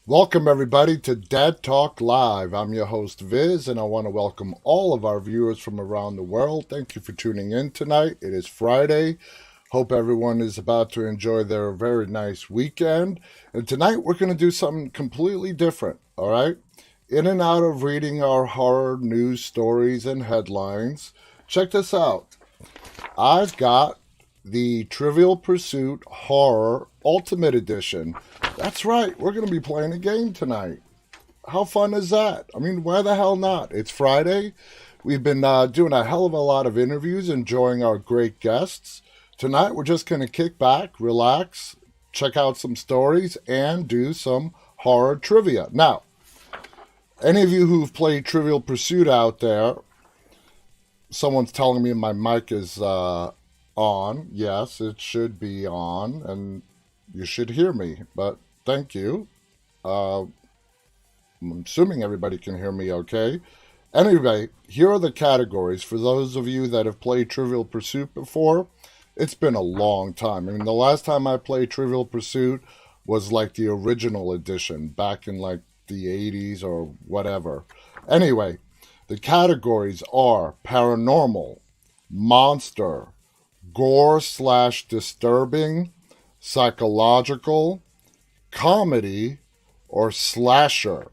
Welcome, everybody, to Dead Talk Live. I'm your host, Viz, and I want to welcome all of our viewers from around the world. Thank you for tuning in tonight. It is Friday. Hope everyone is about to enjoy their very nice weekend. And tonight, we're going to do something completely different, all right? In and out of reading our horror news stories and headlines, check this out. I've got the Trivial Pursuit Horror Ultimate Edition. That's right, we're going to be playing a game tonight. How fun is that? I mean, why the hell not? It's Friday. We've been doing a hell of a lot of interviews, enjoying our great guests. Tonight, we're just going to kick back, relax, check out some stories, and do some horror trivia. Now, any of you who've played Trivial Pursuit out there, someone's telling me my mic is on. Yes, it should be on, and you should hear me, but thank you. I'm assuming everybody can hear me okay. Anyway, here are the categories. For those of you that have played Trivial Pursuit before, it's been a long time. I mean, the last time I played Trivial Pursuit was like the original edition back in like the 80s or whatever. Anyway, the categories are paranormal, monster, gore/disturbing, psychological, comedy, or slasher.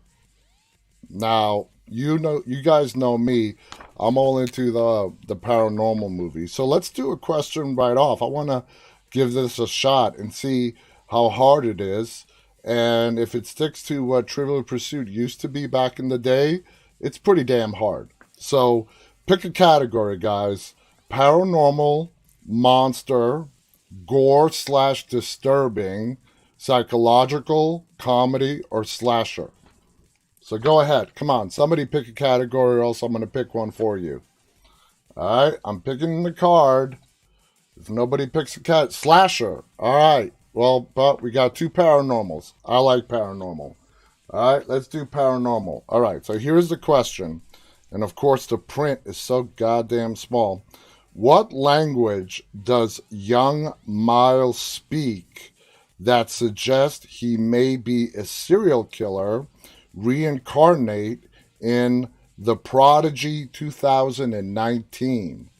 Now, you guys know me. I'm all into the paranormal movies. So let's do a question right off. I want to give this a shot and see how hard it is. And if it sticks to what Trivial Pursuit used to be back in the day, it's pretty damn hard. So pick a category, guys. Paranormal, monster, gore/disturbing, psychological, comedy, or slasher. So go ahead. Come on. Somebody pick a category or else I'm going to pick one for you. All right. I'm picking the card. If nobody picks a slasher. All right. Well, but we got two paranormals. I like paranormal. All right. Let's do paranormal. All right. So here's the question. And of course, the print is so goddamn small. What language does young Miles speak that suggests he may be a serial killer reincarnate in The Prodigy 2019?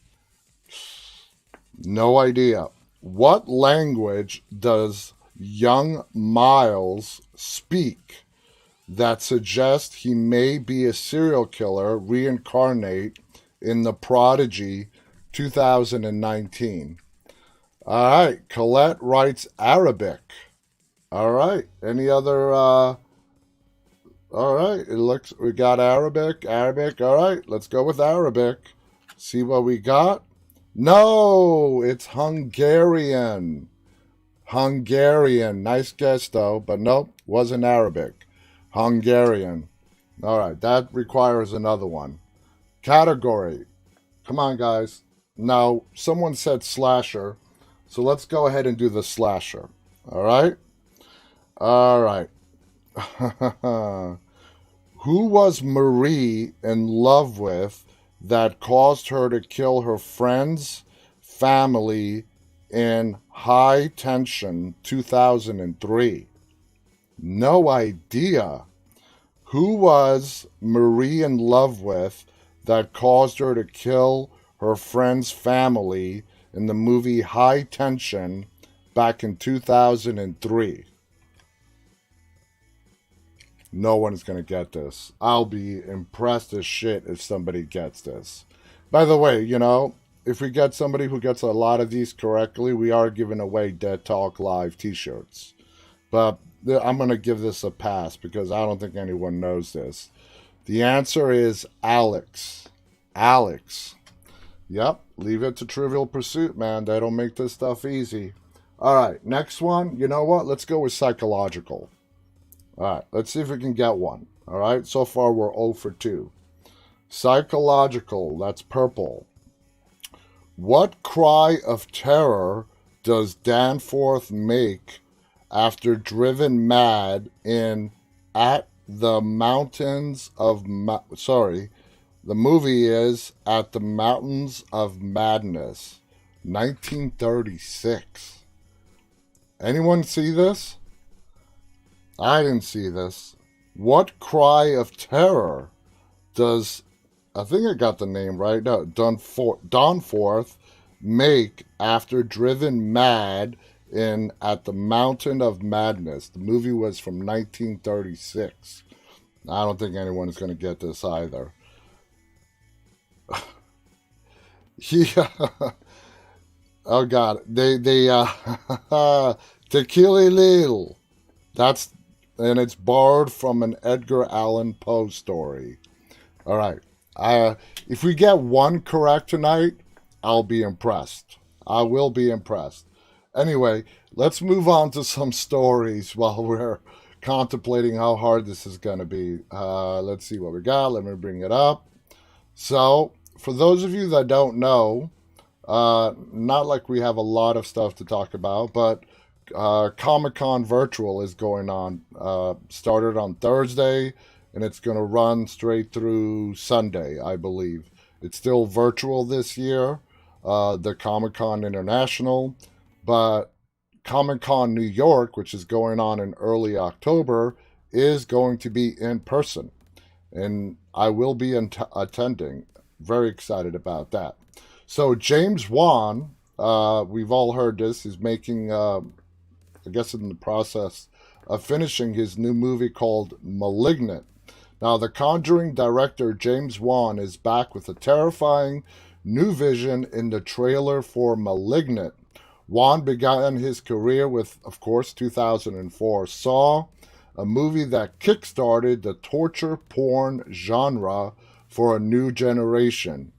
No idea. What language does young Miles speak that suggests he may be a serial killer reincarnate in The Prodigy 2019? All right. Colette writes Arabic. All right. Any other all right, it looks we got Arabic. All right, let's go with Arabic. See what we got. No, it's Hungarian. Hungarian. Nice guess though, but nope, wasn't Arabic. Hungarian. All right, that requires another one. Category. Come on, guys. Now, someone said slasher, so let's go ahead and do the slasher. All right. All right. Who was Marie in love with that caused her to kill her friends, family in High Tension 2003? No idea. Who was Marie in love with that caused her to kill her friend's family in the movie High Tension back in 2003? No one's going to get this. I'll be impressed as shit if somebody gets this. By the way, if we get somebody who gets a lot of these correctly, we are giving away Dead Talk Live t-shirts. But I'm going to give this a pass because I don't think anyone knows this. The answer is Alex. Alex. Yep, leave it to Trivial Pursuit, man. They don't make this stuff easy. All right, next one. You know what? Let's go with psychological. All right, let's see if we can get one. All right, so far we're 0 for 2. Psychological, that's purple. What cry of terror does Danforth make after driven mad in At the Mountains of... the movie is At the Mountains of Madness, 1936. Anyone see this? I didn't see this. What cry of terror does, I think I got the name right now, Dawnforth make after driven mad in At the Mountain of Madness? The movie was from 1936. I don't think anyone is going to get this either. Yeah. Oh God. Tequila Lil. And it's borrowed from an Edgar Allan Poe story. All right. If we get one correct tonight, I'll be impressed. I will be impressed. Anyway, let's move on to some stories while we're contemplating how hard this is going to be. Let's see what we got. Let me bring it up. So, for those of you that don't know, not like we have a lot of stuff to talk about, but Comic-Con Virtual is going on. Started on Thursday, and it's going to run straight through Sunday, I believe. It's still virtual this year, the Comic-Con International, but Comic-Con New York, which is going on in early October, is going to be in person. And I will be attending. Very excited about that. So James Wan, we've all heard this, is making, I guess in the process of finishing his new movie called Malignant. Now, the Conjuring director James Wan is back with a terrifying new vision in the trailer for Malignant. Wan began his career with, of course, 2004 Saw, a movie that kickstarted the torture porn genre for a new generation.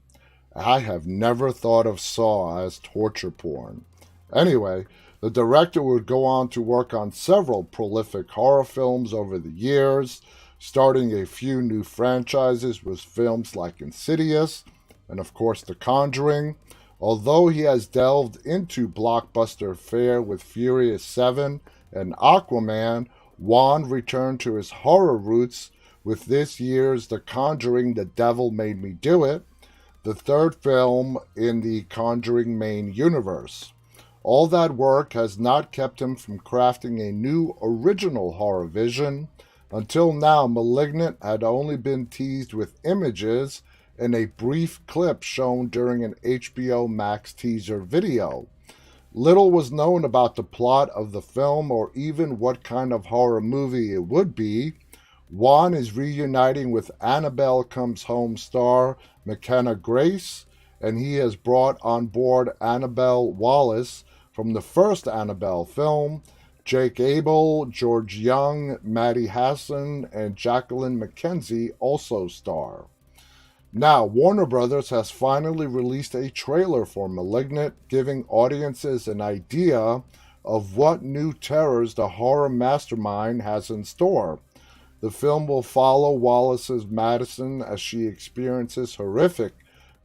I have never thought of Saw as torture porn. Anyway, the director would go on to work on several prolific horror films over the years, starting a few new franchises with films like Insidious and, of course, The Conjuring. Although he has delved into blockbuster fare with Furious 7 and Aquaman, Wan returned to his horror roots with this year's The Conjuring, The Devil Made Me Do It, the third film in the Conjuring main universe. All that work has not kept him from crafting a new original horror vision. Until now, Malignant had only been teased with images and a brief clip shown during an HBO Max teaser video. Little was known about the plot of the film or even what kind of horror movie it would be. Wan is reuniting with Annabelle Comes Home star McKenna Grace, and he has brought on board Annabelle Wallis from the first Annabelle film. Jake Abel, George Young, Maddie Hassan, and Jacqueline McKenzie also star. Now, Warner Brothers has finally released a trailer for Malignant, giving audiences an idea of what new terrors the horror mastermind has in store. The film will follow Wallace's Madison as she experiences horrific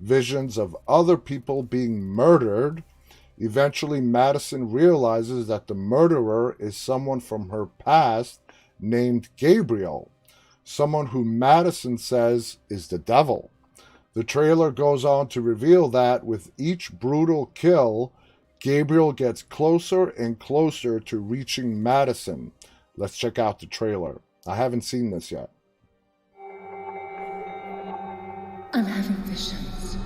visions of other people being murdered. Eventually, Madison realizes that the murderer is someone from her past named Gabriel, someone who Madison says is the devil. The trailer goes on to reveal that with each brutal kill, Gabriel gets closer and closer to reaching Madison. Let's check out the trailer. I haven't seen this yet. I'm having visions.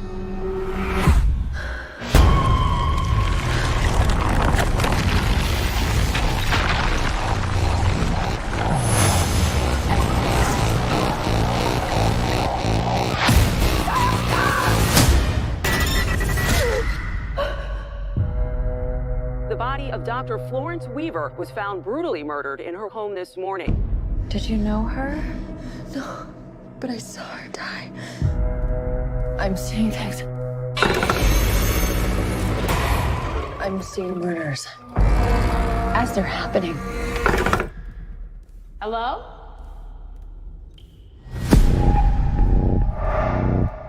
The body of Dr. Florence Weaver was found brutally murdered in her home this morning. Did you know her? No, but I saw her die. I'm seeing things. I'm seeing murders as they're happening. Hello?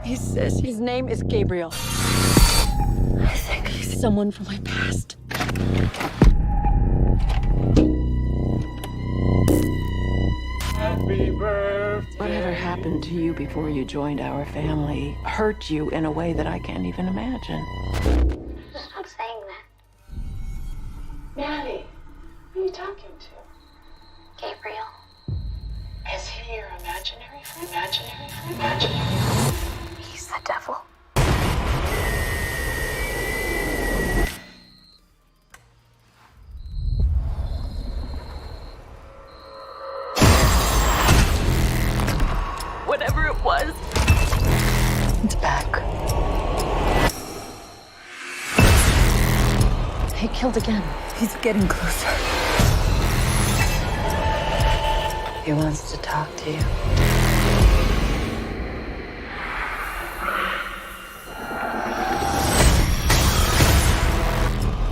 He says his name is Gabriel. I think he's someone from my past. Happy birthday. Whatever happened to you before you joined our family hurt you in a way that I can't even imagine. Stop saying that. Maddie, who are you talking Gabriel. Is he your imaginary friend? Imaginary? He's the devil. Whatever it was, It's back. He killed again. He's getting closer. He wants to talk to you.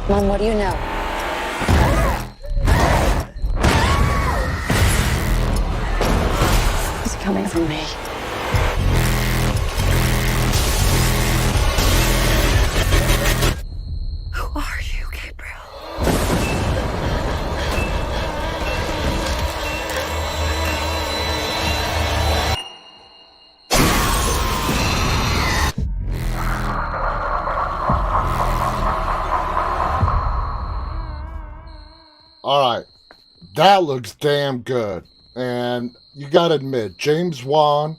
Mom, what do you know? He's coming for me. Who are you, Gabriel? All right, that looks damn good. And you gotta admit, James Wan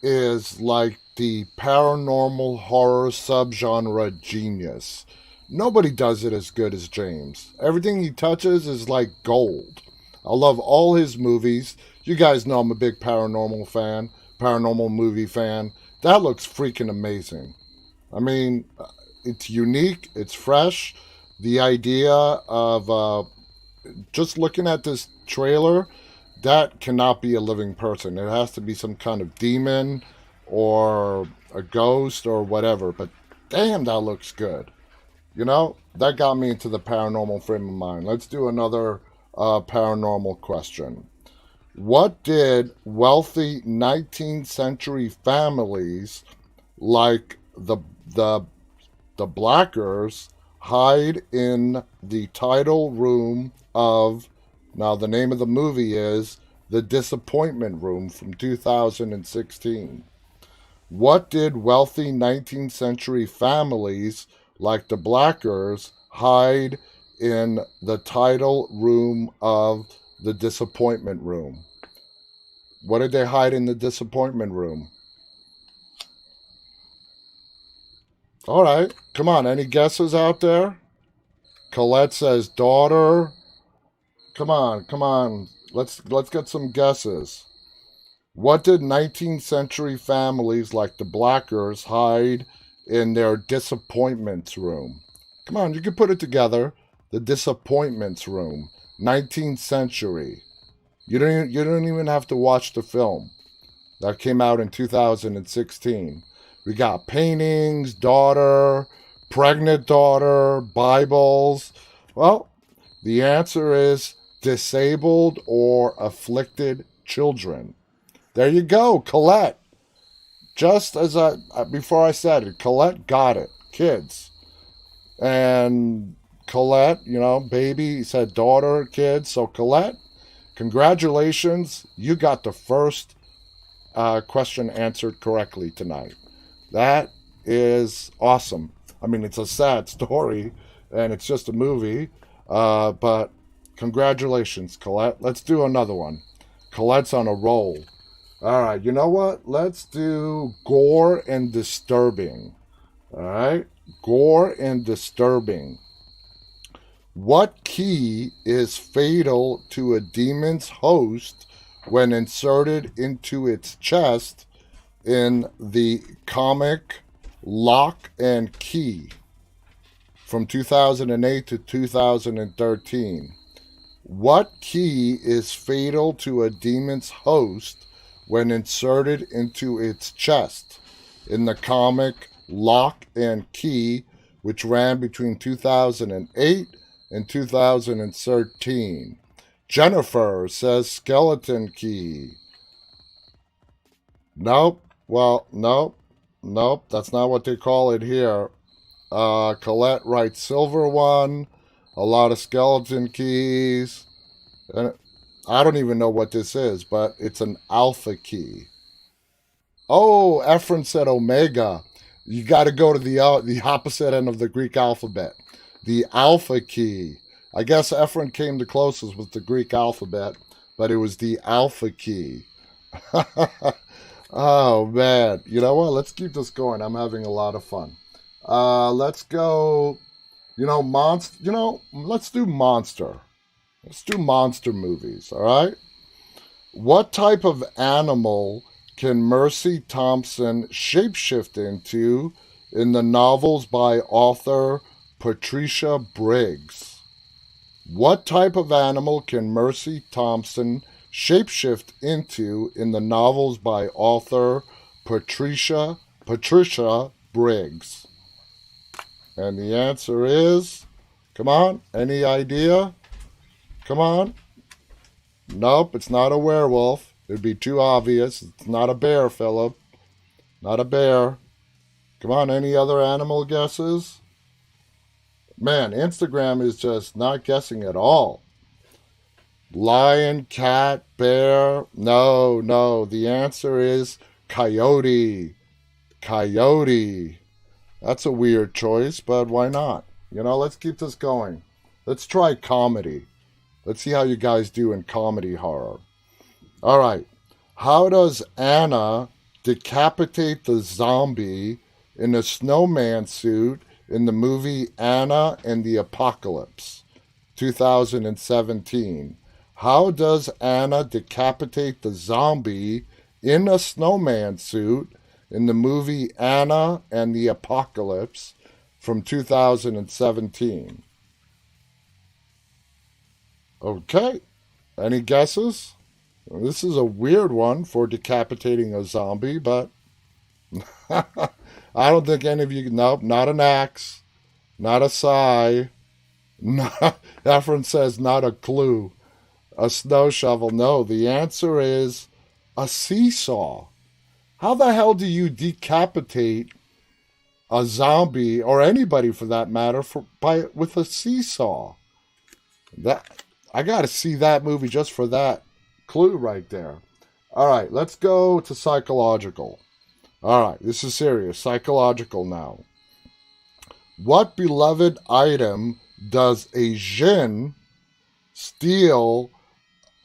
is like the paranormal horror subgenre genius. Nobody does it as good as James. Everything he touches is like gold. I love all his movies. You guys know I'm a big paranormal movie fan. That looks freaking amazing. I mean, it's unique, it's fresh. The idea of just looking at this trailer, that cannot be a living person. It has to be some kind of demon or a ghost or whatever. But damn, that looks good. You know, that got me into the paranormal frame of mind. Let's do another paranormal question. What did wealthy 19th century families like the Blackers hide in the title room of, now the name of the movie is The Disappointment Room from 2016. What did wealthy 19th century families like the Blackers hide in the title room of The Disappointment Room? What did they hide in the Disappointment Room? All right, come on, any guesses out there? Colette says daughter. Come on. Let's get some guesses. What did 19th century families like the Blackers hide in their disappointments room? Come on, you can put it together. The disappointments room, 19th century. You don't even have to watch the film. That came out in 2016. We got paintings, daughter, pregnant daughter, Bibles. Well, the answer is disabled or afflicted children. There you go, Colette. Just as before I said it, Colette got it. Kids. And Colette, baby said daughter, kids. So Colette, congratulations. You got the first question answered correctly tonight. That is awesome. I mean, it's a sad story, and it's just a movie, but congratulations, Colette. Let's do another one. Colette's on a roll. All right, you know what? Let's do gore and disturbing. All right? Gore and disturbing. What key is fatal to a demon's host when inserted into its chest in the comic Lock and Key from 2008 to 2013? What key is fatal to a demon's host when inserted into its chest in the comic Lock and Key, which ran between 2008 and 2013? Jennifer says skeleton key. Nope. Well, nope. That's not what they call it here. Colette writes silver one, a lot of skeleton keys. And I don't even know what this is, but it's an alpha key. Oh, Efrain said omega. You got to go to the opposite end of the Greek alphabet. The alpha key. I guess Efrain came the closest with the Greek alphabet. but it was the alpha key. Oh, man. You know what? Let's keep this going. I'm having a lot of fun. Let's go, let's do monster. Let's do monster movies, all right? What type of animal can Mercy Thompson shapeshift into in the novels by author Patricia Briggs? What type of animal can Mercy Thompson shapeshift into in the novels by author Patricia Briggs? And the answer is, come on, any idea? Come on. Nope, it's not a werewolf. It'd be too obvious. It's not a bear, Philip. Not a bear. Come on, any other animal guesses? Man, Instagram is just not guessing at all. Lion, cat, bear. No. The answer is coyote. Coyote. That's a weird choice, but why not? Let's keep this going. Let's try comedy. Let's see how you guys do in comedy horror. All right. How does Anna decapitate the zombie in a snowman suit in the movie Anna and the Apocalypse, 2017? How does Anna decapitate the zombie in a snowman suit in the movie Anna and the Apocalypse from 2017? Okay. Any guesses? This is a weird one for decapitating a zombie, but I don't think any of you... Nope, not an axe. Not a sigh. Efrain says not a clue. A snow shovel. No, the answer is a seesaw. How the hell do you decapitate a zombie, or anybody for that matter, with a seesaw? I got to see that movie just for that clue right there. All right, let's go to psychological. All right, this is serious. Psychological now. What beloved item does a djinn steal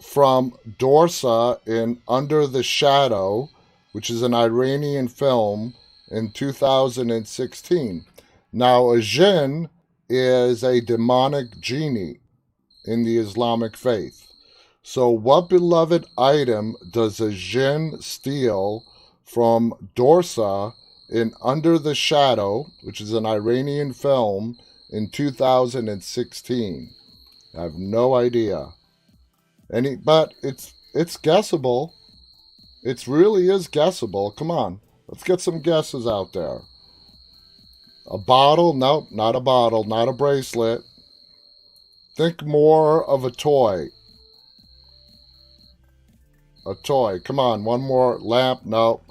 from Dorsa in Under the Shadow, which is an Iranian film in 2016? Now, a jinn is a demonic genie in the Islamic faith. So what beloved item does a jinn steal from Dorsa in Under the Shadow, which is an Iranian film in 2016? I have no idea. But it's guessable. It really is guessable. Come on, let's get some guesses out there. A bottle? Nope, not a bottle. Not a bracelet. Think more of a toy. A toy. Come on, one more. Lamp? No.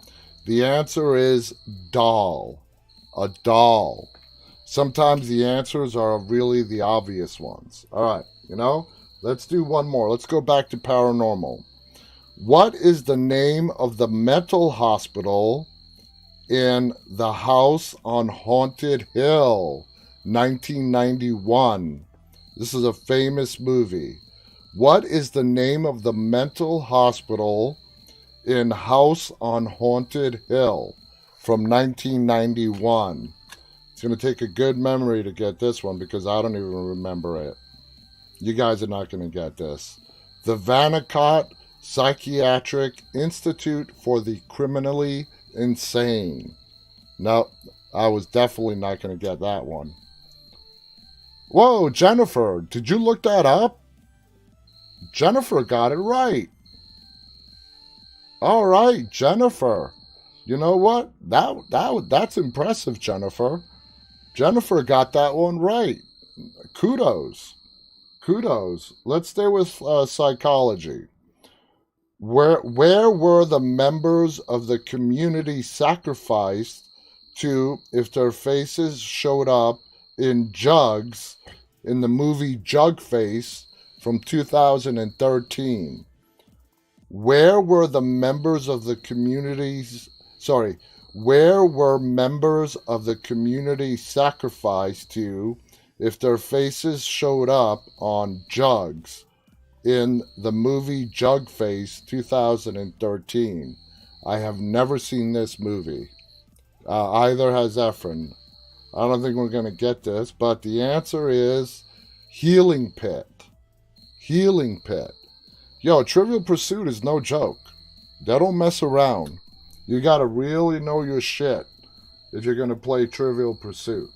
The answer is doll. A doll. Sometimes the answers are really the obvious ones. All right, let's do one more. Let's go back to paranormal. What is the name of the mental hospital in The House on Haunted Hill, 1991? This is a famous movie. What is the name of the mental hospital in House on Haunted Hill from 1991? It's going to take a good memory to get this one because I don't even remember it. You guys are not going to get this. The Vanacott Psychiatric Institute for the Criminally Insane. No, I was definitely not going to get that one. Whoa, Jennifer, did you look that up? Jennifer got it right. All right, Jennifer. You know what? That's impressive, Jennifer. Jennifer got that one right. Kudos. Let's stay with psychology. Where were the members of the community sacrificed to if their faces showed up in jugs in the movie Jugface from 2013? Where were the members of the where were members of the community sacrificed to if their faces showed up on jugs in the movie Jugface 2013. I have never seen this movie. Either has Efrain. I don't think we're going to get this, but the answer is Healing Pit. Healing Pit. Yo, Trivial Pursuit is no joke. They don't mess around. You got to really know your shit if you're going to play Trivial Pursuit.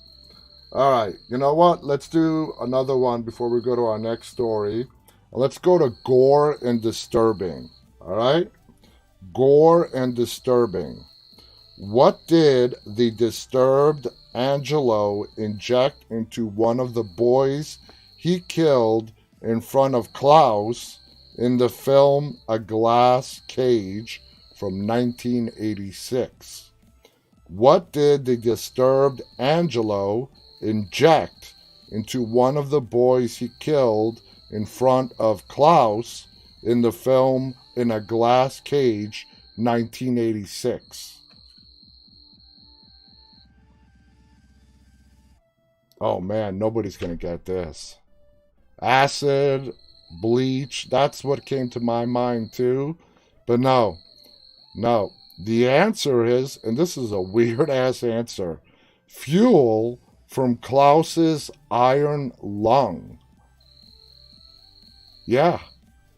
All right, you know what? Let's do another one before we go to our next story. Let's go to Gore and Disturbing. All right? Gore and Disturbing. What did the disturbed Angelo inject into one of the boys he killed in front of Klaus in the film A Glass Cage from 1986? What did the disturbed Angelo inject into one of the boys he killed in front of Klaus in the film In a Glass Cage 1986? Oh man, nobody's going to get this. Acid, bleach, that's what came to my mind too. But no. The answer is, and this is a weird ass answer, fuel from Klaus's iron lung. Yeah,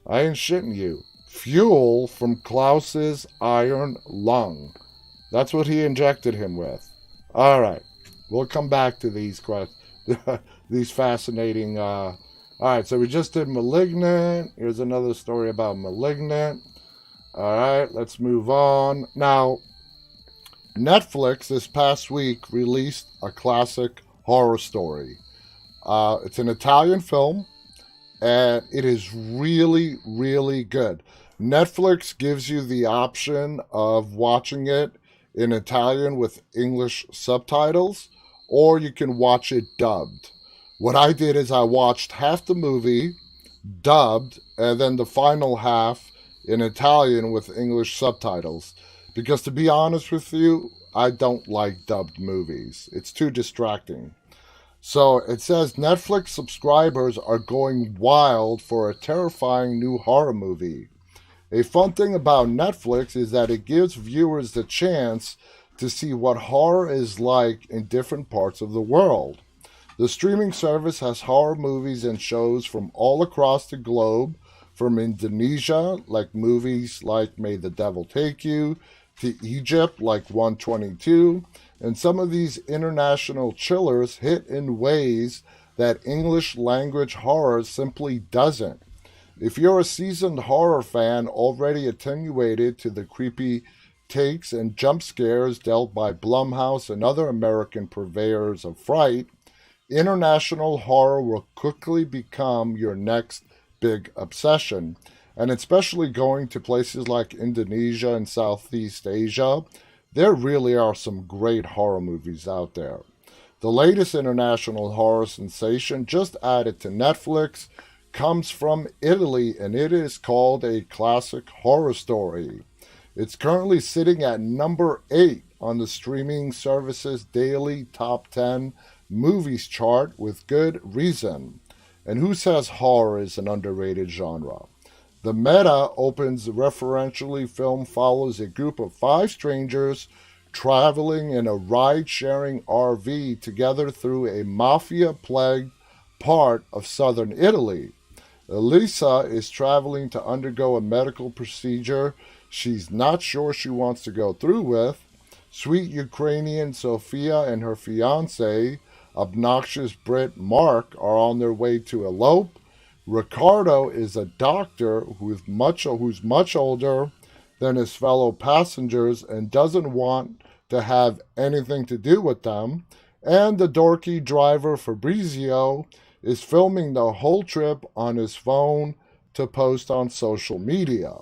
I ain't shitting you. Fuel from Klaus's iron lung. That's what he injected him with. All right. We'll come back to these these fascinating... all right, so we just did Malignant. Here's another story about Malignant. All right, let's move on. Now, Netflix this past week released a classic horror story. It's an Italian film, and it is really, really good. Netflix gives you the option of watching it in Italian with English subtitles, or you can watch it dubbed. What I did is I watched half the movie dubbed, and then the final half in Italian with English subtitles. Because to be honest with you, I don't like dubbed movies. It's too distracting. So it says Netflix subscribers are going wild for a terrifying new horror movie. A fun thing about Netflix is that it gives viewers the chance to see what horror is like in different parts of the world. The streaming service has horror movies and shows from all across the globe, from Indonesia, like movies like May the Devil Take You, to Egypt, like 122, and some of these international chillers hit in ways that English language horror simply doesn't. If you're a seasoned horror fan already attenuated to the creepy takes and jump scares dealt by Blumhouse and other American purveyors of fright, international horror will quickly become your next big obsession. And especially going to places like Indonesia and Southeast Asia, there really are some great horror movies out there. The latest international horror sensation just added to Netflix comes from Italy, and it is called A Classic Horror Story. It's currently sitting at number 8 on the streaming service's daily top 10 movies chart with good reason. And who says horror is an underrated genre? The Meta opens referentially film follows a group of 5 strangers traveling in a ride-sharing RV together through a mafia-plagued part of southern Italy. Elisa is traveling to undergo a medical procedure she's not sure she wants to go through with. Sweet Ukrainian Sofia and her fiancé, obnoxious Brit Mark, are on their way to elope. Ricardo is a doctor who's much older than his fellow passengers and doesn't want to have anything to do with them. And the dorky driver Fabrizio is filming the whole trip on his phone to post on social media.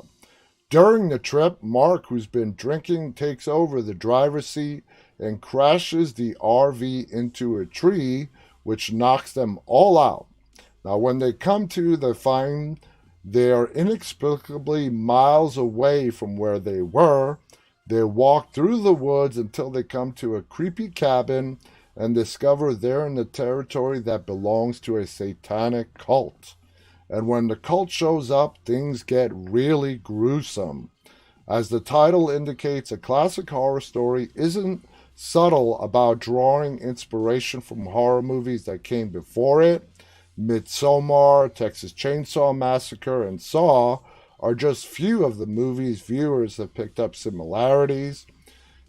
During the trip, Mark, who's been drinking, takes over the driver's seat and crashes the RV into a tree, which knocks them all out. Now, when they come to, they find they're inexplicably miles away from where they were. They walk through the woods until they come to a creepy cabin and discover they're in the territory that belongs to a satanic cult. and when the cult shows up, things get really gruesome. As the title indicates, a classic horror story isn't subtle about drawing inspiration from horror movies that came before it. Midsommar, Texas Chainsaw Massacre, and Saw are just few of the movies viewers have picked up similarities.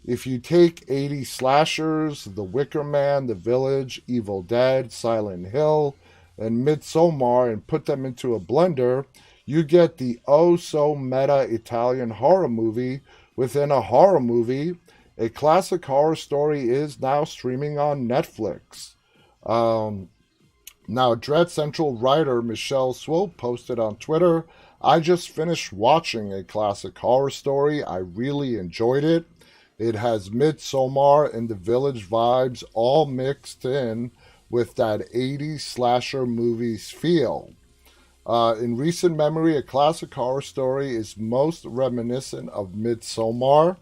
If you take 80s slashers, The Wicker Man, The Village, Evil Dead, Silent Hill, and Midsommar and put them into a blender, you get the oh-so-meta Italian horror movie within a horror movie. A classic horror story is now streaming on Netflix. Now, Dread Central writer Michelle Swope posted on Twitter, I just finished watching a classic horror story. I really enjoyed it. It has Midsommar and The Village vibes all mixed in with that 80s slasher movies feel. In recent memory, a classic horror story is most reminiscent of Midsommar.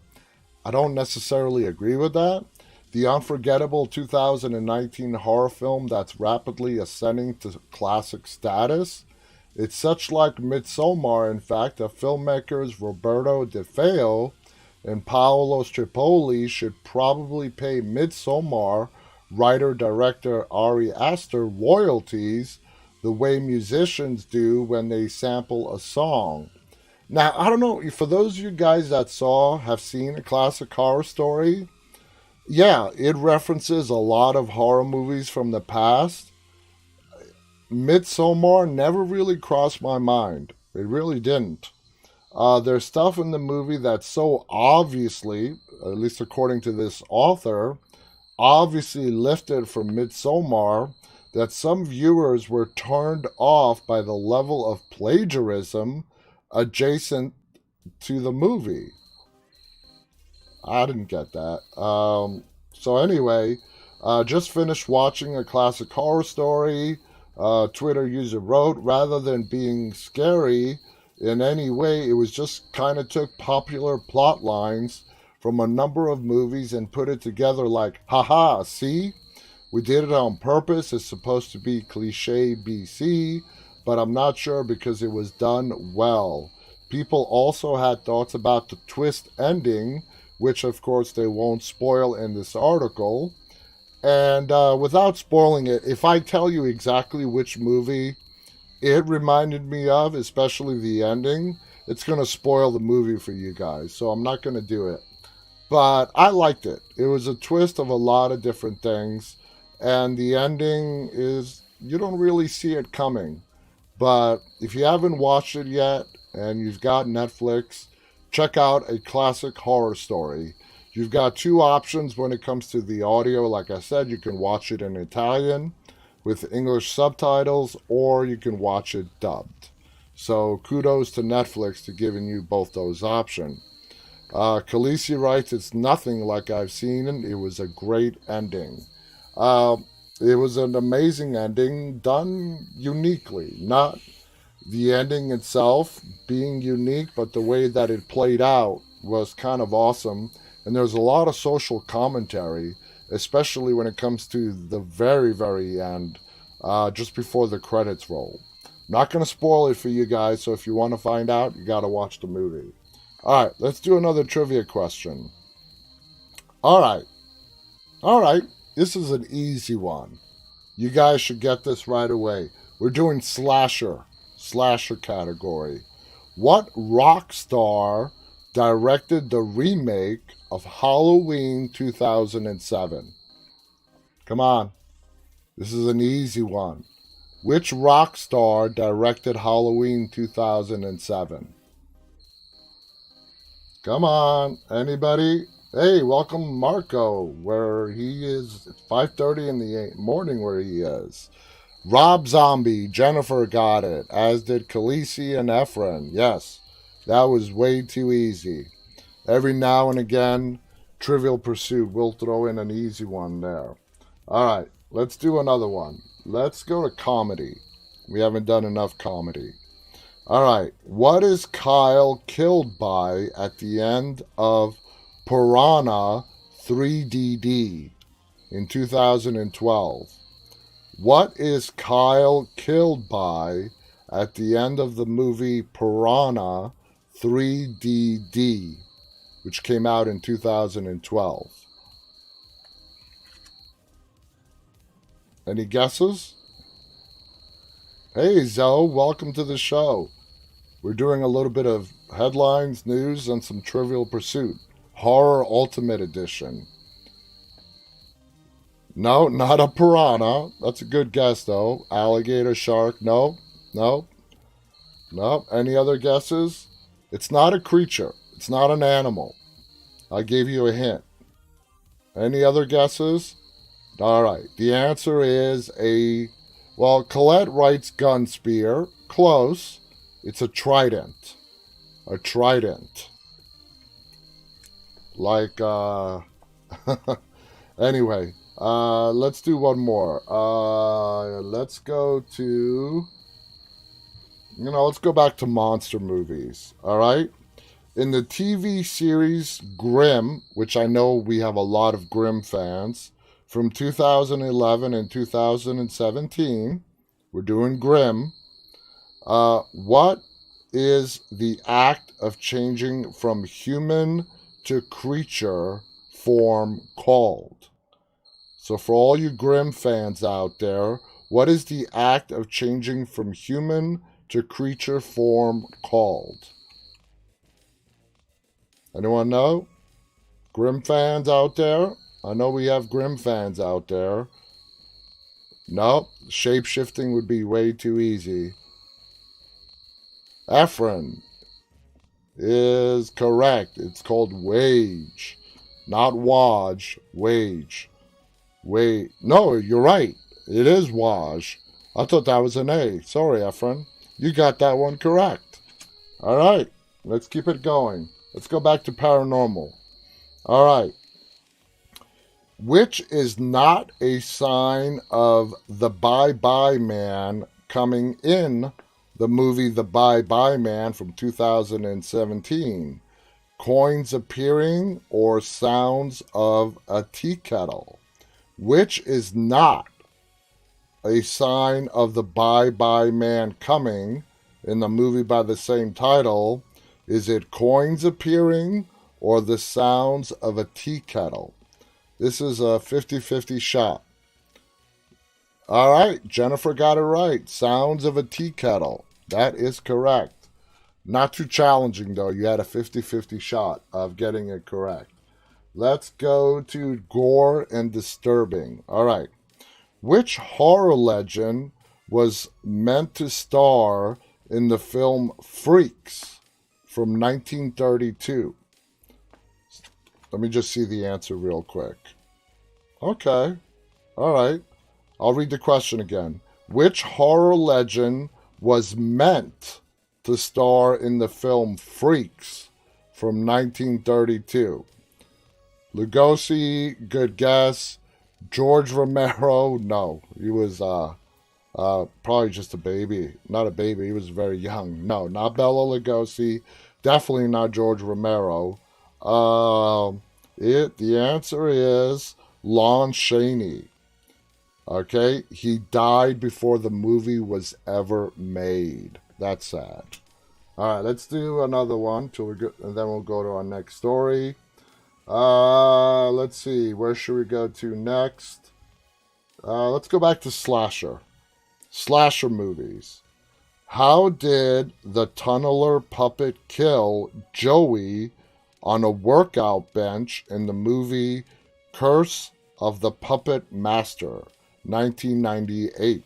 I don't necessarily agree with that. The unforgettable 2019 horror film that's rapidly ascending to classic status. It's such like Midsommar, in fact, that filmmakers Roberto De Feo and Paolo Stripoli should probably pay Midsommar writer-director Ari Aster royalties the way musicians do when they sample a song. Now, I don't know, for those of you guys that have seen a classic horror story, yeah, it references a lot of horror movies from the past. Midsommar never really crossed my mind. It really didn't. There's stuff in the movie that's so obviously, at least according to this author, obviously lifted from Midsommar that some viewers were turned off by the level of plagiarism adjacent to the movie. I didn't get that. So anyway, just finished watching a classic horror story. Twitter user wrote, rather than being scary in any way, it was just kind of took popular plot lines from a number of movies and put it together like, haha, see? We did it on purpose. It's supposed to be cliche BC, but I'm not sure because it was done well. People also had thoughts about the twist ending, which of course they won't spoil in this article. And without spoiling it, if I tell you exactly which movie it reminded me of, especially the ending, it's going to spoil the movie for you guys. So I'm not going to do it. But I liked it. It was a twist of a lot of different things. And the ending is, you don't really see it coming. But if you haven't watched it yet and you've got Netflix, check out A Classic Horror Story. You've got two options when it comes to the audio. Like I said, you can watch it in Italian with English subtitles, or you can watch it dubbed. So kudos to Netflix for giving you both those options. Khaleesi writes, it's nothing like I've seen it. It was a great ending. It was an amazing ending done uniquely. Not the ending itself being unique, but the way that it played out was kind of awesome. And there's a lot of social commentary, especially when it comes to the very, very end, just before the credits roll. Not going to spoil it for you guys, so if you want to find out, you got to watch the movie. All right, let's do another trivia question. All right, this is an easy one. You guys should get this right away. We're doing slasher category. What rock star directed the remake of Halloween 2007? Come on. This is an easy one. Which rock star directed Halloween 2007? Come on. Anybody? Hey, welcome Marko, where he is. It's 5:30 in the morning where he is. Rob Zombie, Jennifer got it, as did Khaleesi and Efrain. Yes, that was way too easy. Every now and again, Trivial Pursuit will throw in an easy one there. All right, let's do another one. Let's go to comedy. We haven't done enough comedy. All right, what is Kyle killed by at the end of Piranha 3DD in 2012? What is Kyle killed by at the end of the movie Piranha 3DD, which came out in 2012? Any guesses? Hey, Zoe, welcome to the show. We're doing a little bit of headlines, news, and some Trivial Pursuit. Horror Ultimate Edition. No, not a piranha. That's a good guess, though. Alligator, shark, no. Any other guesses? It's not a creature. It's not an animal. I gave you a hint. Any other guesses? All right. The answer is well, Colette writes gun spear. Close. It's a trident. A trident. Like, anyway, let's do one more. Let's go to, let's go back to monster movies. All right. In the TV series Grimm, which I know we have a lot of Grimm fans, from 2011 and 2017, we're doing Grimm. What is the act of changing from human to creature form called? So for all you Grimm fans out there, what is the act of changing from human to creature form called? Anyone know? Grimm fans out there? I know we have Grimm fans out there. Nope, shape-shifting would be way too easy. Efrain is correct. It's called wage. Not waj, wage. Wait, no, you're right. It is waj. I thought that was an A. Sorry, Efrain. You got that one correct. All right, let's keep it going. Let's go back to paranormal. All right. Which is not a sign of the Bye-Bye Man coming in the movie The Bye-Bye Man from 2017? Coins appearing or sounds of a tea kettle? Which is not a sign of the Bye-Bye Man coming in the movie by the same title? Is it coins appearing or the sounds of a tea kettle? This is a 50-50 shot. All right, Jennifer got it right. Sounds of a tea kettle. That is correct. Not too challenging, though. You had a 50-50 shot of getting it correct. Let's go to gore and disturbing. All right. Which horror legend was meant to star in the film Freaks from 1932? Let me just see the answer real quick. Okay. All right. I'll read the question again. Which horror legend was meant to star in the film Freaks from 1932? Lugosi, good guess. George Romero, no. He was probably just a baby. Not a baby. He was very young. No, not Bela Lugosi. Definitely not George Romero. The answer is Lon Chaney. Okay, he died before the movie was ever made. That's sad. All right, let's do another one till and then we'll go to our next story. Let's see, where should we go to next? Let's go back to slasher movies. How did the tunneler puppet kill Joey on a workout bench in the movie Curse of the Puppet Master, 1998?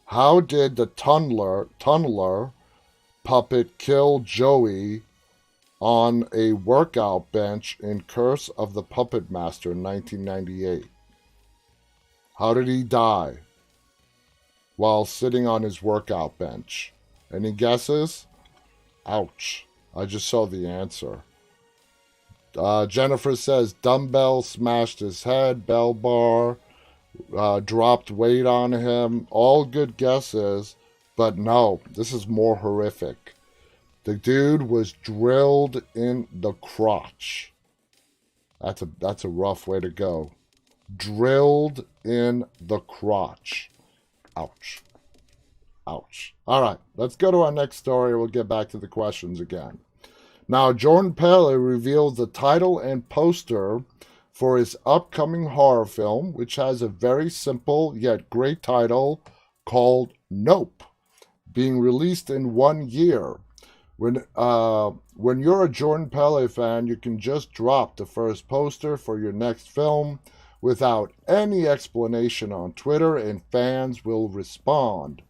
How did the tunneler puppet kill Joey on a workout bench in Curse of the Puppet Master, 1998? How did he die while sitting on his workout bench? Any guesses? Ouch. I just saw the answer. Jennifer says dumbbell smashed his head, bell bar, dropped weight on him. All good guesses, but no, this is more horrific. The dude was drilled in the crotch. That's a rough way to go. Drilled in the crotch. Ouch. Ouch. All right, let's go to our next story. We'll get back to the questions again. Now, Jordan Peele reveals the title and poster for his upcoming horror film, which has a very simple yet great title called Nope, being released in 1 year. When you're a Jordan Peele fan, you can just drop the first poster for your next film without any explanation on Twitter, and fans will respond.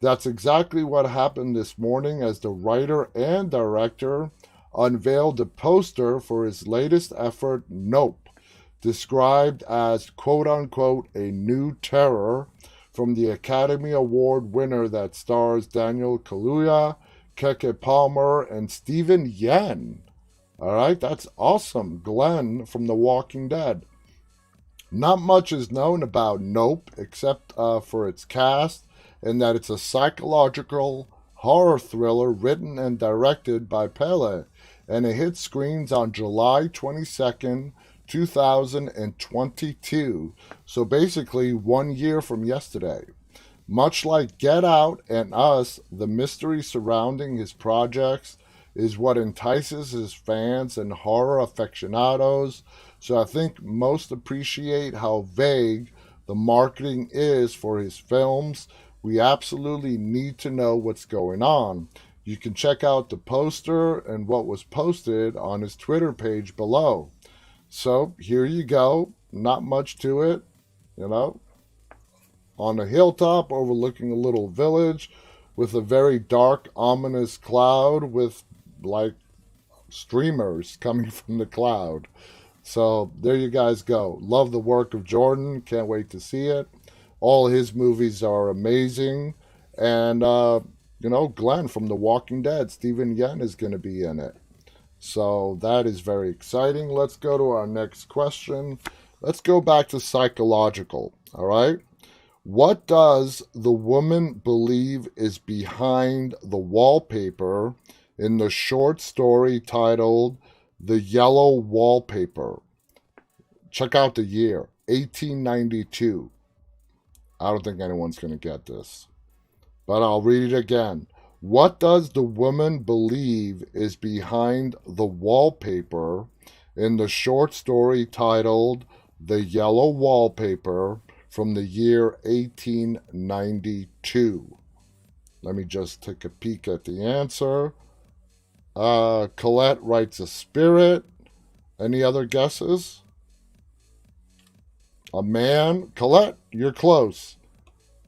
That's exactly what happened this morning as the writer and director unveiled the poster for his latest effort, Nope, described as quote-unquote a new terror from the Academy Award winner that stars Daniel Kaluuya, Keke Palmer, and Steven Yeun. All right, that's awesome. Glenn from The Walking Dead. Not much is known about Nope except for its cast, and that it's a psychological horror thriller written and directed by Peele, and it hit screens on July 22nd, 2022. So basically 1 year from yesterday. Much like Get Out and Us, the mystery surrounding his projects is what entices his fans and horror aficionados. So I think most appreciate how vague the marketing is for his films. We absolutely need to know what's going on. You can check out the poster and what was posted on his Twitter page below. So here you go. Not much to it, on a hilltop overlooking a little village with a very dark, ominous cloud with like streamers coming from the cloud. So there you guys go. Love the work of Jordan. Can't wait to see it. All his movies are amazing. And, Glenn from The Walking Dead, Steven Yeun is going to be in it. So that is very exciting. Let's go to our next question. Let's go back to psychological. All right. What does the woman believe is behind the wallpaper in the short story titled The Yellow Wallpaper? Check out the year, 1892. I don't think anyone's going to get this, but I'll read it again. What does the woman believe is behind the wallpaper in the short story titled The Yellow Wallpaper from the year 1892? Let me just take a peek at the answer. Colette writes a spirit. Any other guesses? A man. Colette, you're close.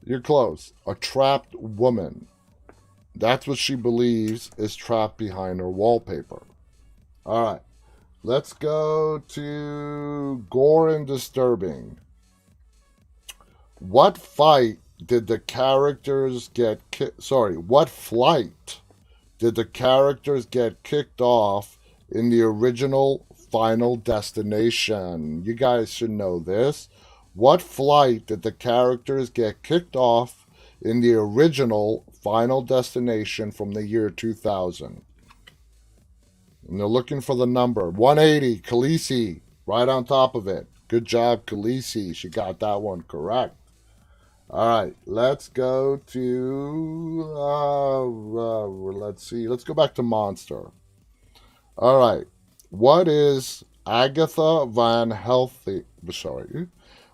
You're close. A trapped woman. That's what she believes is trapped behind her wallpaper. All right. Let's go to gore and disturbing. What fight did the characters get what flight did the characters get kicked off in the original Final Destination? You guys should know this. What flight did the characters get kicked off in the original Final Destination from the year 2000? And they're looking for the number. 180, Khaleesi, right on top of it. Good job, Khaleesi. She got that one correct. All right, let's go to, let's see. Let's go back to Monster. All right. What is Agatha Van Helsing?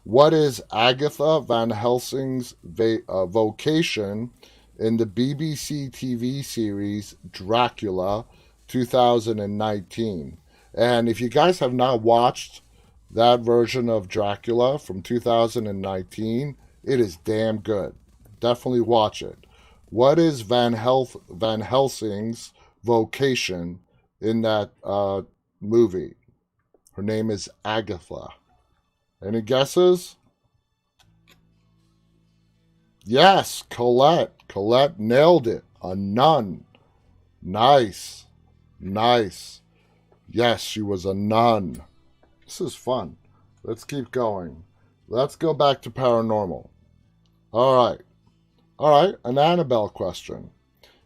What is Agatha Van Helsing's vocation in the BBC TV series Dracula 2019? And if you guys have not watched that version of Dracula from 2019, it is damn good. Definitely watch it. What is Van Helsing's vocation in that movie? Her name is Agatha. Any guesses? Yes, Colette. Colette nailed it. A nun. Nice. Nice. Yes, she was a nun. This is fun. Let's keep going. Let's go back to paranormal. All right, an Annabelle question.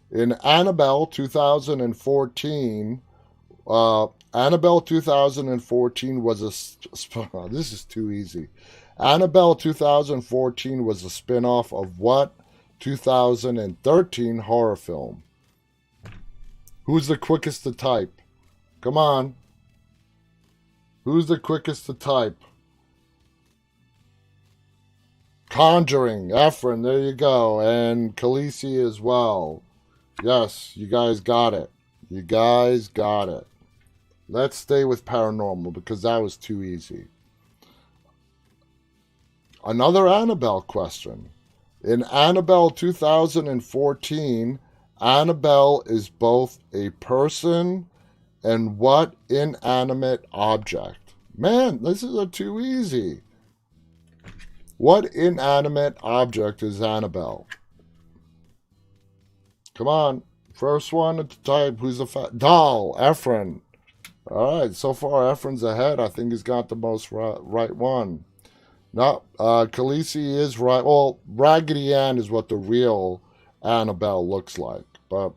In Annabelle 2014, Annabelle 2014 was a... this is too easy. Annabelle 2014 was a spin-off of what 2013 horror film. Who's the quickest to type? Come on. Who's the quickest to type? Conjuring, Efrain, there you go. And Khaleesi as well. Yes, you guys got it. You guys got it. Let's stay with paranormal because that was too easy. Another Annabelle question. In Annabelle 2014, Annabelle is both a person and what inanimate object? Man, this is too easy. What inanimate object is Annabelle? Come on. First one at the type. Who's the doll? Efrain. All right. So far, Efrain's ahead. I think he's got the most right one. No, Khaleesi is right. Well, Raggedy Ann is what the real Annabelle looks like. But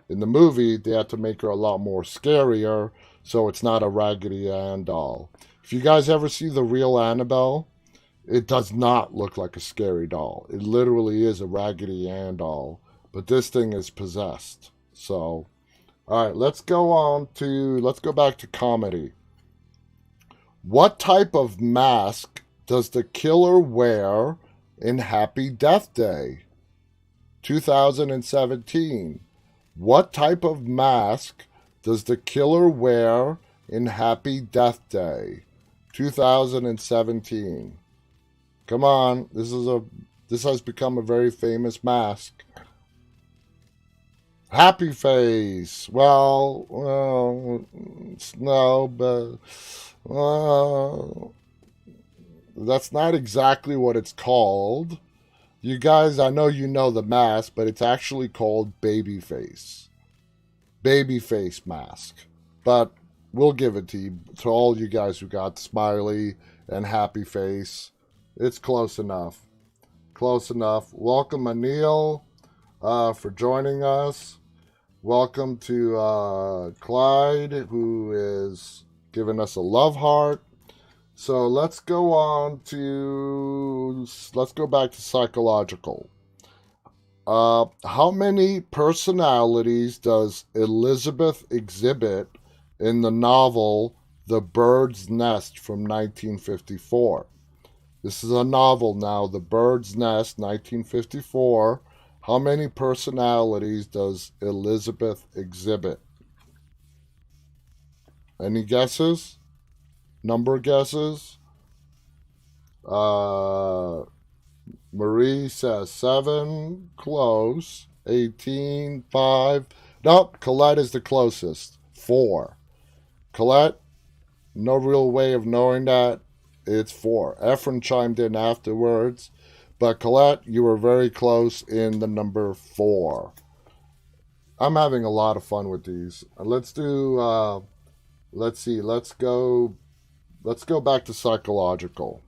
in the movie, they had to make her a lot more scarier, so it's not a Raggedy Ann doll. If you guys ever see the real Annabelle, it does not look like a scary doll. It literally is a Raggedy Ann doll, but this thing is possessed. So, all right, let's go back to comedy. What type of mask does the killer wear in Happy Death Day? 2017. What type of mask does the killer wear in Happy Death Day? 2017. Come on, this has become a very famous mask. Happy face. Well, no, but that's not exactly what it's called. You guys, I know you know the mask, but it's actually called baby face. Baby face mask. But we'll give it to you, to all you guys who got smiley and happy face. It's close enough. Close enough. Welcome, Anil, for joining us. Welcome to Clyde, who is giving us a love heart. So let's go back to psychological. How many personalities does Elizabeth exhibit in the novel The Bird's Nest from 1954? This is a novel now, The Bird's Nest, 1954. How many personalities does Elizabeth exhibit? Any guesses? Number guesses? Marie says 7. Close. 18. 5. Nope, Colette is the closest. 4. Colette, no real way of knowing that. It's 4. Efrain chimed in afterwards. But Colette, you were very close in the number 4. I'm having a lot of fun with these. Let's do, let's see, let's go back to psychological.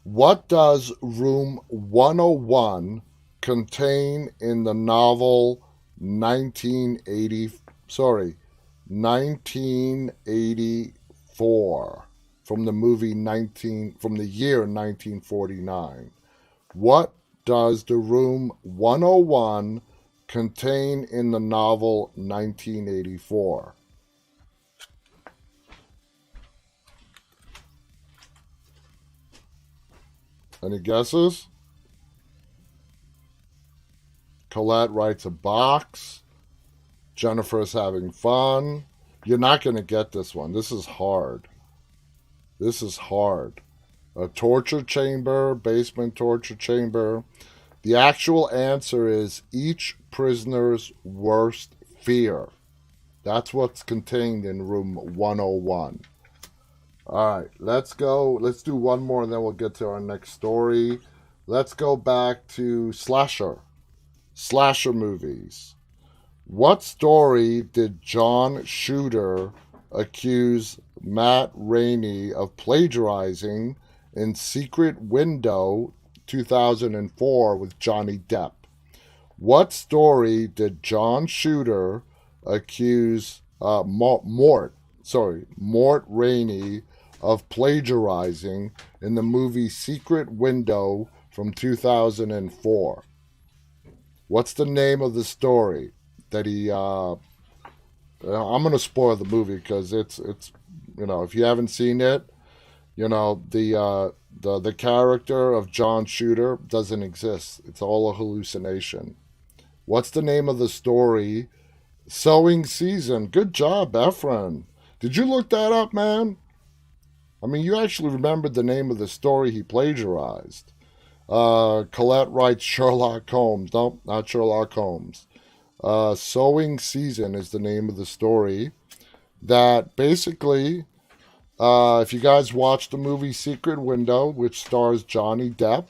What does room 101 contain in the novel 1984? From the movie from the year 1949. What does the room 101 contain in the novel 1984? Any guesses? Colette writes a box. Jennifer's having fun. You're not going to get this one. This is hard. This is hard. A torture chamber, basement torture chamber. The actual answer is each prisoner's worst fear. That's what's contained in room 101. All right, let's go. Let's do one more, and then we'll get to our next story. Let's go back to slasher movies. What story did John Shooter accuse Matt Rainey of plagiarizing in Secret Window 2004 with Johnny Depp? What story did John Shooter accuse Mort Rainey of plagiarizing in the movie Secret Window from 2004? What's the name of the story that he? I'm going to spoil the movie because it's if you haven't seen it, the character of John Shooter doesn't exist. It's all a hallucination. What's the name of the story? Sowing Season. Good job, Efrain. Did you look that up, man? I mean, you actually remembered the name of the story he plagiarized. Colette writes Sherlock Holmes. Nope, not Sherlock Holmes. Sowing Season is the name of the story. That basically, if you guys watched the movie Secret Window, which stars Johnny Depp,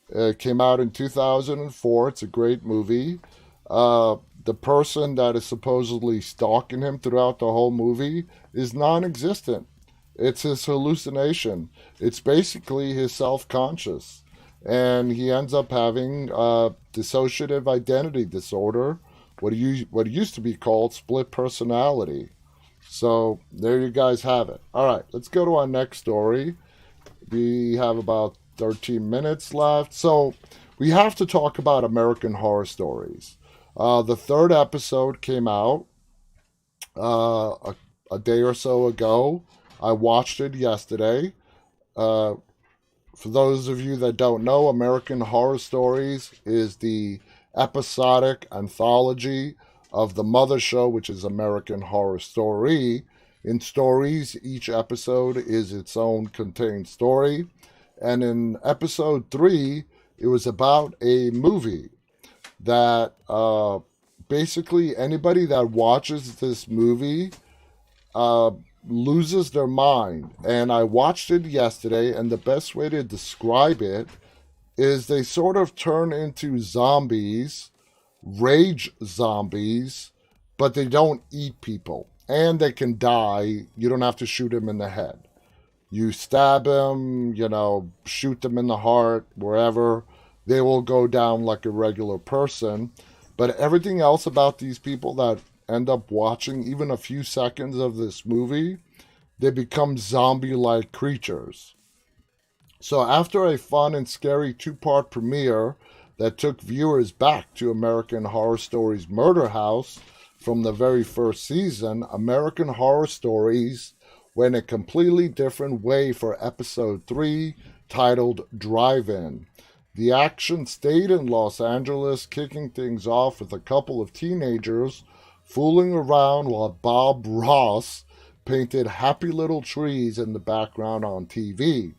it came out in 2004. It's a great movie. The person that is supposedly stalking him throughout the whole movie is non-existent. It's his hallucination. It's basically his self-conscious. And he ends up having dissociative identity disorder, what used to be called split personality. So there you guys have it. All right, let's go to our next story. We have about 13 minutes left. So we have to talk about American Horror Stories. The third episode came out a day or so ago. I watched it yesterday. For those of you that don't know, American Horror Stories is the episodic anthology of the mother show, which is American Horror Story. In stories, each episode is its own contained story. And in episode 3, it was about a movie that basically anybody that watches this movie loses their mind. And I watched it yesterday, and the best way to describe it is they sort of turn into zombies, rage zombies, but they don't eat people. And they can die. You don't have to shoot them in the head. You stab them, shoot them in the heart, wherever. They will go down like a regular person. But everything else about these people that end up watching even a few seconds of this movie, they become zombie-like creatures. So after a fun and scary 2-part premiere that took viewers back to American Horror Stories Murder House from the very first season, American Horror Stories went a completely different way for episode 3, titled Drive-In. The action stayed in Los Angeles, kicking things off with a couple of teenagers fooling around while Bob Ross painted happy little trees in the background on TV.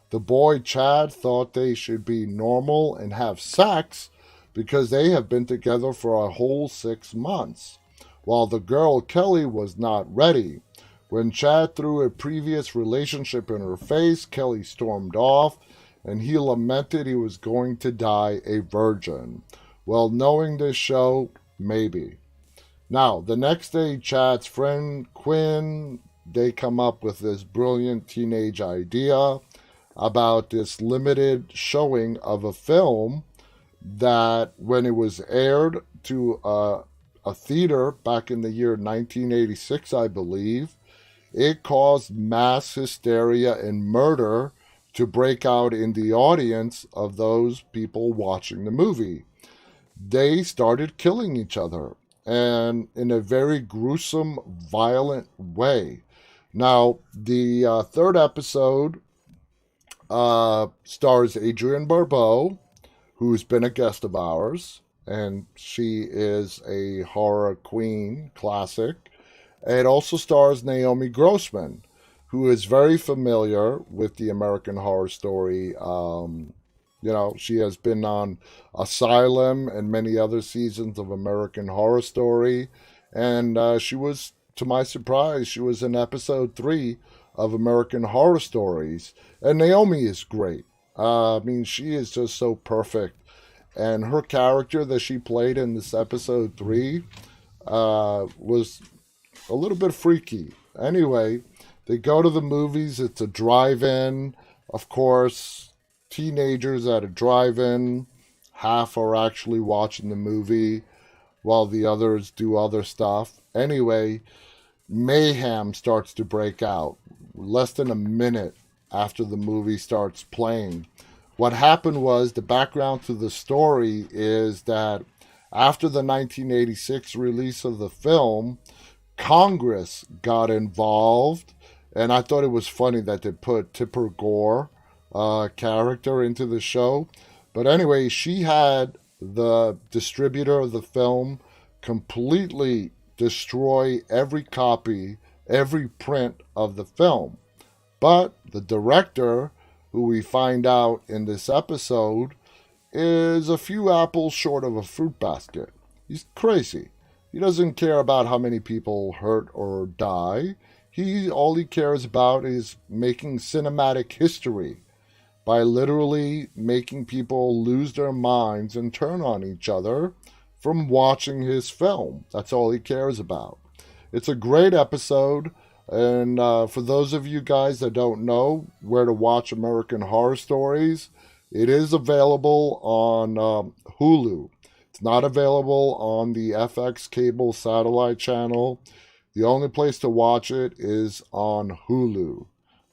The boy Chad thought they should be normal and have sex because they have been together for a whole 6 months, while the girl Kelly was not ready. When Chad threw a previous relationship in her face, Kelly stormed off, and he lamented he was going to die a virgin. Well, knowing this show, maybe. Now, the next day, Chad's friend Quinn, they come up with this brilliant teenage idea about this limited showing of a film that, when it was aired to a theater back in the year 1986, I believe, it caused mass hysteria and murder to break out in the audience of those people watching the movie. They started killing each other, and in a very gruesome, violent way. Now, the third episode stars Adrienne Barbeau, who's been a guest of ours, and she is a horror queen, classic. It also stars Naomi Grossman, who is very familiar with the American Horror Story. She has been on Asylum and many other seasons of American Horror Story. And she was, to my surprise, she was in episode 3 of American Horror Stories. And Naomi is great. She is just so perfect. And her character that she played in this episode 3 was a little bit freaky. Anyway, they go to the movies. It's a drive-in. Of course, teenagers at a drive-in. Half are actually watching the movie while the others do other stuff. Anyway, mayhem starts to break out less than a minute after the movie starts playing. What happened was, the background to the story is that After the 1986 release of the film, Congress got involved, and I thought it was funny that they put Tipper Gore character into the show. But anyway, she had the distributor of the film completely destroy every copy, every print of the film. But the director, who we find out in this episode, is a few apples short of a fruit basket. He's crazy. He doesn't care about how many people hurt or die. All he cares about is making cinematic history by literally making people lose their minds and turn on each other from watching his film. That's all he cares about. It's a great episode, and for those of you guys that don't know where to watch American Horror Stories, it is available on Hulu. It's not available on the FX cable satellite channel. The only place to watch it is on Hulu.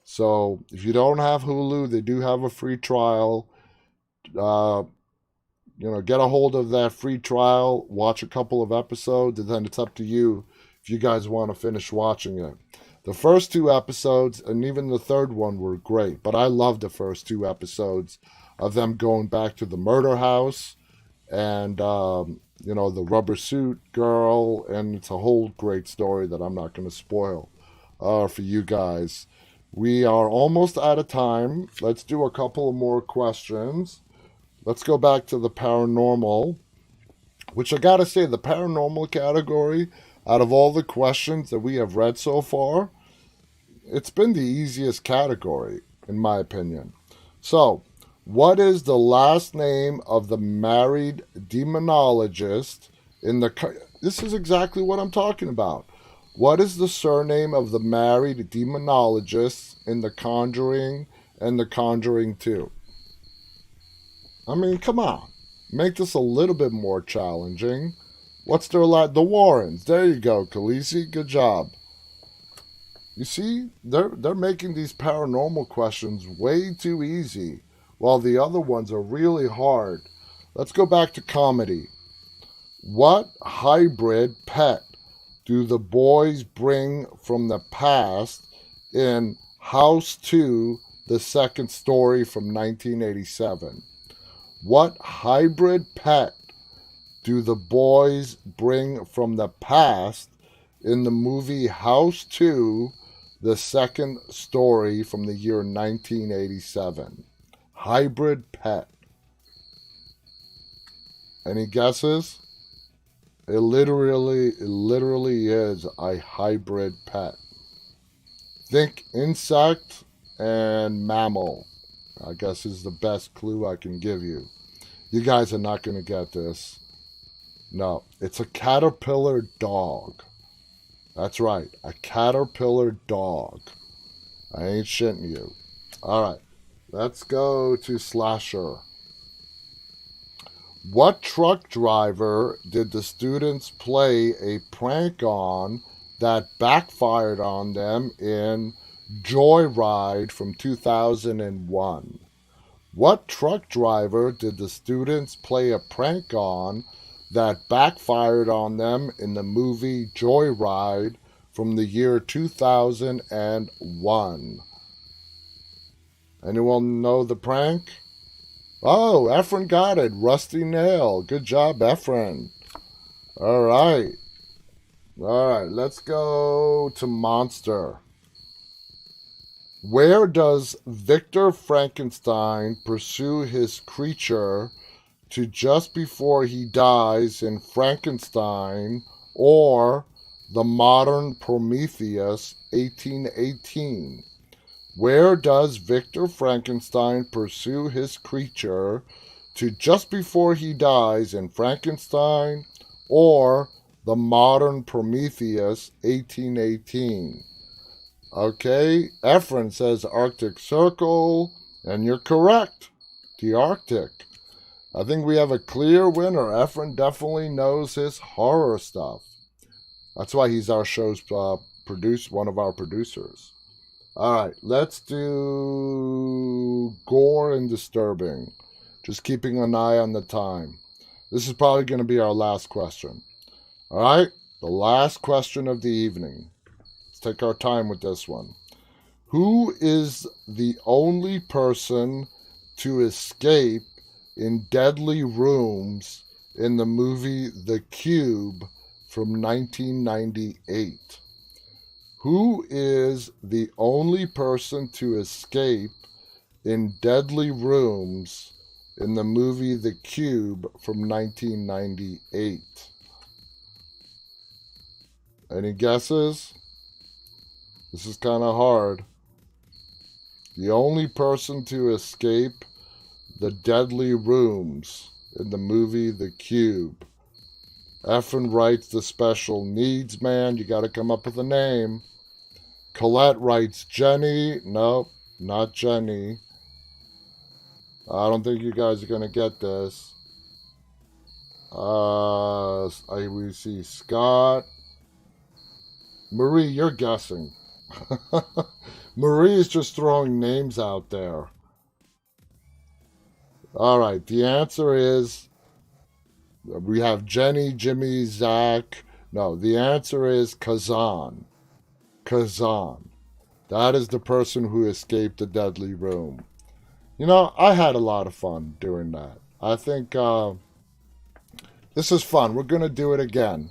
So if you don't have Hulu, they do have a free trial. Get a hold of that free trial, watch a couple of episodes, and then it's up to you if you guys want to finish watching it. The first 2 episodes, and even the third one, were great, but I loved the first 2 episodes of them going back to the murder house and, the rubber suit girl, and it's a whole great story that I'm not going to spoil for you guys. We are almost out of time. Let's do a couple of more questions. Let's go back to the paranormal, which I gotta say, the paranormal category, out of all the questions that we have read so far, it's been the easiest category, in my opinion. So, what is the last name of the married demonologist in the... This is exactly what I'm talking about. What is the surname of the married demonologists in The Conjuring and The Conjuring 2? I mean, come on. Make this a little bit more challenging. What's their The Warrens. There you go, Khaleesi. Good job. You see, they're making these paranormal questions way too easy, while the other ones are really hard. Let's go back to comedy. What hybrid pet do the boys bring from the past in House 2, the second story from 1987? What hybrid pet do the boys bring from the past in the movie House 2, the second story from the year 1987? Hybrid pet. Any guesses? It literally is a hybrid pet. Think insect and mammal, I guess, is the best clue I can give you. You guys are not going to get this. No, it's a caterpillar dog. That's right, a caterpillar dog. I ain't shitting you. All right, let's go to Slasher. What truck driver did the students play a prank on that backfired on them in Joyride from 2001? What truck driver did the students play a prank on that backfired on them in the movie Joyride from the year 2001? Anyone know the prank? Oh, Efrain got it. Rusty Nail. Good job, Efrain. All right, let's go to Monster. Where does Victor Frankenstein pursue his creature to just before he dies in Frankenstein or The Modern Prometheus, 1818? Where does Victor Frankenstein pursue his creature to just before he dies in Frankenstein or The Modern Prometheus, 1818? Okay, Efrain says Arctic Circle, and you're correct. The Arctic. I think we have a clear winner. Efrain definitely knows his horror stuff. That's why he's our show's one of our producers. All right, let's do gore and disturbing. Just keeping an eye on the time. This is probably going to be our last question. All right? The last question of the evening. Let's take our time with this one. Who is the only person to escape in deadly rooms in the movie The Cube from 1998? Who is the only person to escape in deadly rooms in the movie The Cube from 1998? Any guesses? This is kind of hard. The only person to escape the deadly rooms in the movie The Cube. Efrain writes the special needs man. You got to come up with a name. Colette writes Jenny. Nope, not Jenny. I don't think you guys are going to get this. We see Scott. Marie, you're guessing. Marie is just throwing names out there. All right, the answer is, we have Jenny, Jimmy, Zach. No, the answer is Kazan. Kazan. That is the person who escaped the deadly room. You know, I had a lot of fun doing that. I think this is fun. We're going to do it again.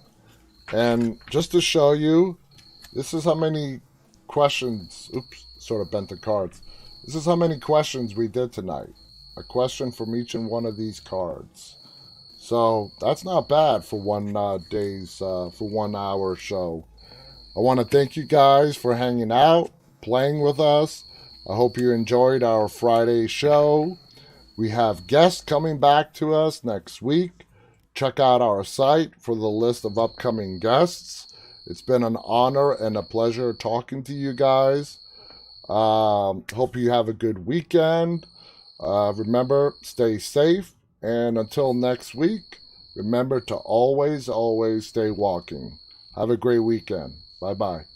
And just to show you, this is how many questions. Oops, sort of bent the cards. This is how many questions we did tonight. A question from each and one of these cards. So that's not bad for 1 hour show. I want to thank you guys for hanging out, playing with us. I hope you enjoyed our Friday show. We have guests coming back to us next week. Check out our site for the list of upcoming guests. It's been an honor and a pleasure talking to you guys. Hope you have a good weekend. Remember, stay safe. And until next week, remember to always, always stay walking. Have a great weekend. Bye-bye.